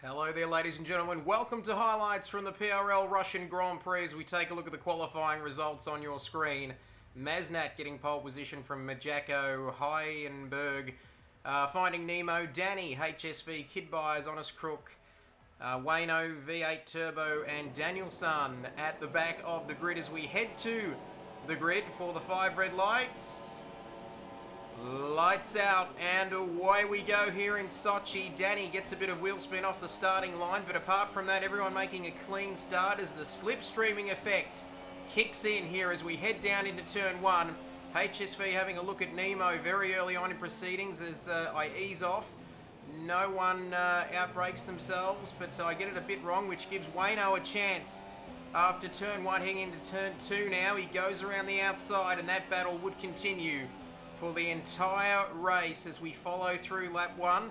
Hello there, ladies and gentlemen. Welcome to highlights from the PRL Russian Grand Prix as we take a look at the qualifying results on your screen. Maznat getting pole position from Majako Hyenberg, finding Nemo, Danny, HSV, Kidbyers, Honest Crook, Wayno, V8 Turbo, and Danielson at the back of the grid as we head to the grid for the 5 red lights. Lights out and away we go here in Sochi. Danny gets a bit of wheel spin off the starting line, but apart from that, everyone making a clean start as the slipstreaming effect kicks in here as we head down into turn 1. HSV having a look at Nemo very early on in proceedings as I ease off. No one outbrakes themselves, but I get it a bit wrong, which gives Wayno a chance. After turn 1, heading into turn 2 now, he goes around the outside and that battle would continue for the entire race as we follow through lap 1.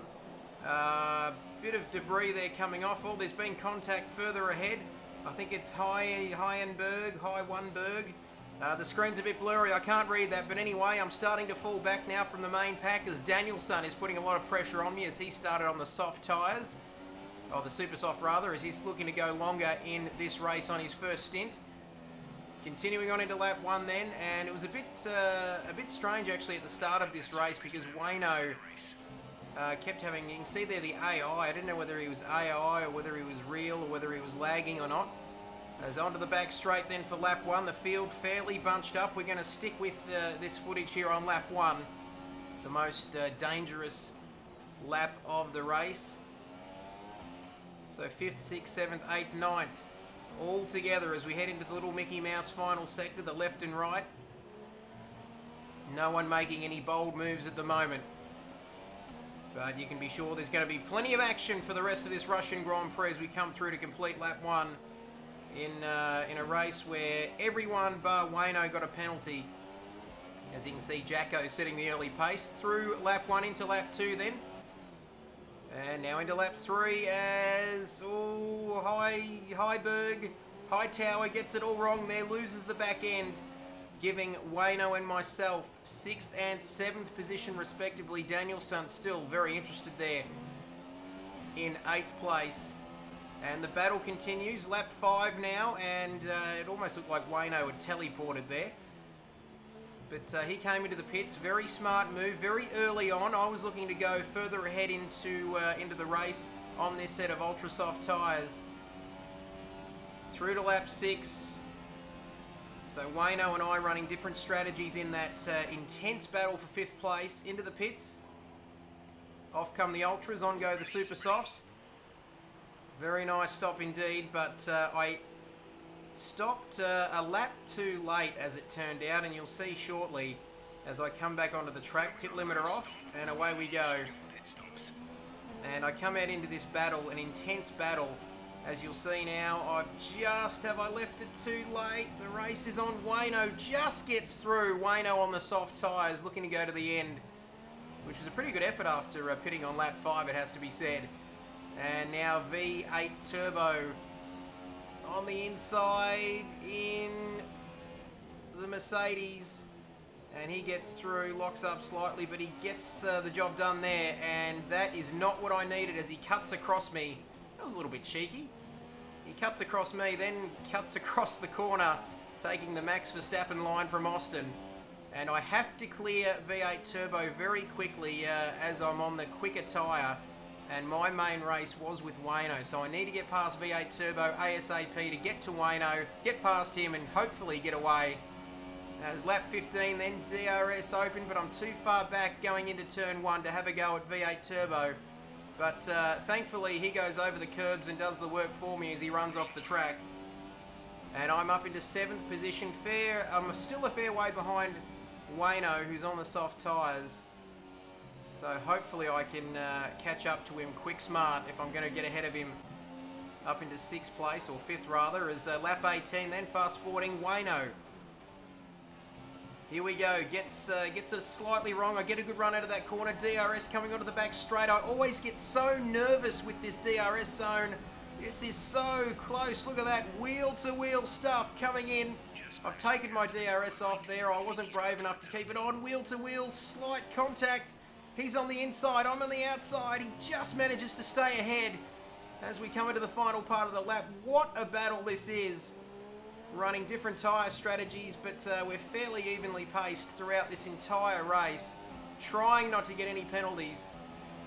Bit of debris there coming off. Oh, there's been contact further ahead. I think it's Hyenberg. The screen's a bit blurry, I can't read that, but anyway, I'm starting to fall back now from the main pack as Danielson is putting a lot of pressure on me as he started on the soft tyres, or the super soft rather, as he's looking to go longer in this race on his first stint. Continuing on into lap 1 then, and it was a bit strange actually at the start of this race because Wayno kept having, you can see there the AI, I didn't know whether he was AI or whether he was real or whether he was lagging or not. As onto the back straight then for lap 1, the field fairly bunched up. We're going to stick with this footage here on lap 1, the most dangerous lap of the race. So 5th, 6th, 7th, 8th, 9th. All together as we head into the little Mickey Mouse final sector, the left and right. No one making any bold moves at the moment. But you can be sure there's going to be plenty of action for the rest of this Russian Grand Prix as we come through to complete lap 1 in a race where everyone bar Wayno got a penalty. As you can see, Jacko setting the early pace through lap 1 into lap 2 then. And now into lap 3 as Hightower gets it all wrong there, loses the back end, giving Wayno and myself 6th and 7th position respectively. Danielson still very interested there in 8th place. And the battle continues, lap 5 now, and it almost looked like Wayno had teleported there. But he came into the pits, very smart move, very early on. I was looking to go further ahead into the race on this set of ultra soft tyres. Through to lap 6. So Wayno and I running different strategies in that intense battle for 5th place. Into the pits. Off come the ultras, on go the super softs. Very nice stop indeed, but I stopped a lap too late as it turned out, and you'll see shortly as I come back onto the track. Pit limiter off and away we go. And I come out into this battle, an intense battle, as you'll see now. Have I left it too late? The race is on. Wayno just gets through. Wayno on the soft tyres looking to go to the end, which was a pretty good effort after pitting on lap 5, it has to be said. And now V8 Turbo on the inside in the Mercedes, and he gets through, locks up slightly, but he gets the job done there, and that is not what I needed as he cuts across me. That was a little bit cheeky. He cuts across me, then cuts across the corner, taking the Max Verstappen line from Austin. And I have to clear V8 Turbo very quickly as I'm on the quicker tyre. And my main race was with Wayno, so I need to get past V8 Turbo ASAP to get to Wayno, get past him and hopefully get away. As lap 15 then, DRS open, but I'm too far back going into turn 1 to have a go at V8 Turbo. But thankfully he goes over the curbs and does the work for me as he runs off the track. And I'm up into 7th position. I'm still a fair way behind Wayno, who's on the soft tyres. So hopefully I can catch up to him quick smart if I'm going to get ahead of him up into 6th place, or 5th rather, as lap 18 then, fast forwarding Wayno. Here we go, gets it slightly wrong. I get a good run out of that corner. DRS coming onto the back straight. I always get so nervous with this DRS zone. This is so close. Look at that wheel-to-wheel stuff coming in. I've taken my DRS off there. I wasn't brave enough to keep it on. Wheel-to-wheel, slight contact. He's on the inside, I'm on the outside. He just manages to stay ahead. as we come into the final part of the lap. What a battle this is. Running different tyre strategies, but we're fairly evenly paced throughout this entire race. Trying not to get any penalties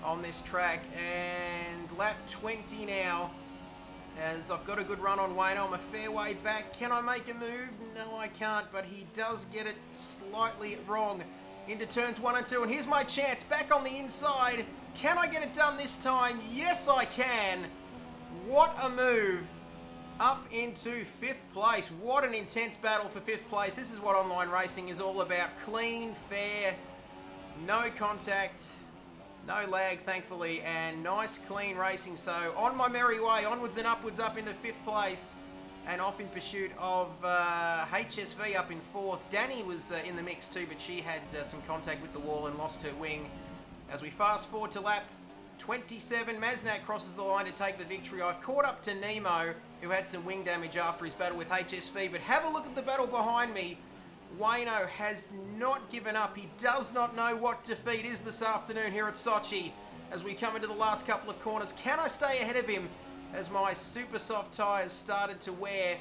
on this track. And lap 20 now, as I've got a good run on Wayno. I'm a fair way back. Can I make a move? No, I can't, but he does get it slightly wrong into turns 1 and 2. And here's my chance, back on the inside. Can I get it done this time? Yes, I can. What a move. Up into 5th place. What an intense battle for 5th place. This is what online racing is all about. Clean, fair, no contact, no lag, thankfully, and nice, clean racing. So on my merry way, onwards and upwards, up into 5th place, and off in pursuit of HSV up in 4th. Danny was in the mix too, but she had some contact with the wall and lost her wing. As we fast forward to lap 27, Maznat crosses the line to take the victory. I've caught up to Nemo, who had some wing damage after his battle with HSV, but have a look at the battle behind me. Wayno has not given up. He does not know what defeat is this afternoon here at Sochi as we come into the last couple of corners. Can I stay ahead of him as my super soft tyres started to wear?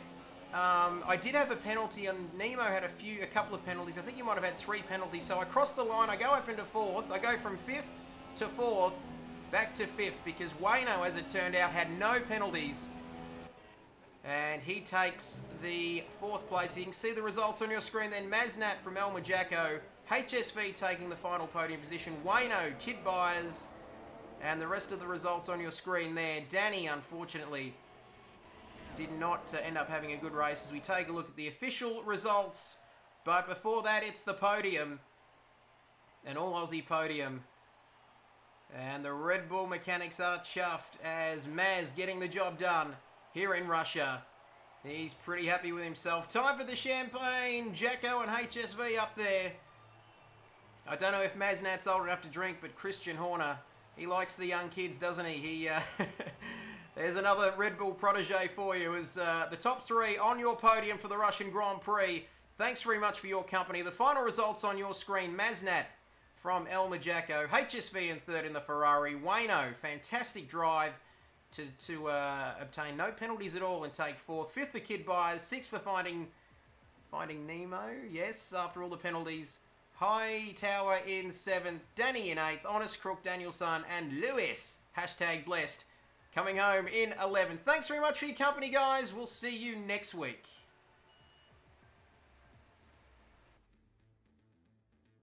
I did have a penalty, and Nemo had a couple of penalties. I think he might have had 3 penalties. So I cross the line, I go up into 4th. I go from 5th to 4th, back to 5th, because Wayno, as it turned out, had no penalties. And he takes the 4th place. You can see the results on your screen then. Maznat from El Majacco, HSV taking the final podium position, Wayno, Kidbyers, and the rest of the results on your screen there. Danny, unfortunately, did not end up having a good race as we take a look at the official results. But before that, it's the podium, an all-Aussie podium. And the Red Bull mechanics are chuffed as Maz getting the job done here in Russia. He's pretty happy with himself. Time for the champagne. Jacko and HSV up there. I don't know if Maznat's old enough to drink, but Christian Horner, he likes the young kids, doesn't he? There's another Red Bull protege for you as the top 3 on your podium for the Russian Grand Prix. Thanks very much for your company. The final results on your screen. Maznat from El Majacco, HSV in 3rd in the Ferrari. Wayno, fantastic drive to obtain no penalties at all and take 4th. 5th for Kidbyers, 6th for finding Nemo, yes, after all the penalties. Hightower in 7th, Danny in 8th, Honest Crook, Danielson, and Lewis, #blessed, coming home in 11th. Thanks very much for your company, guys. We'll see you next week.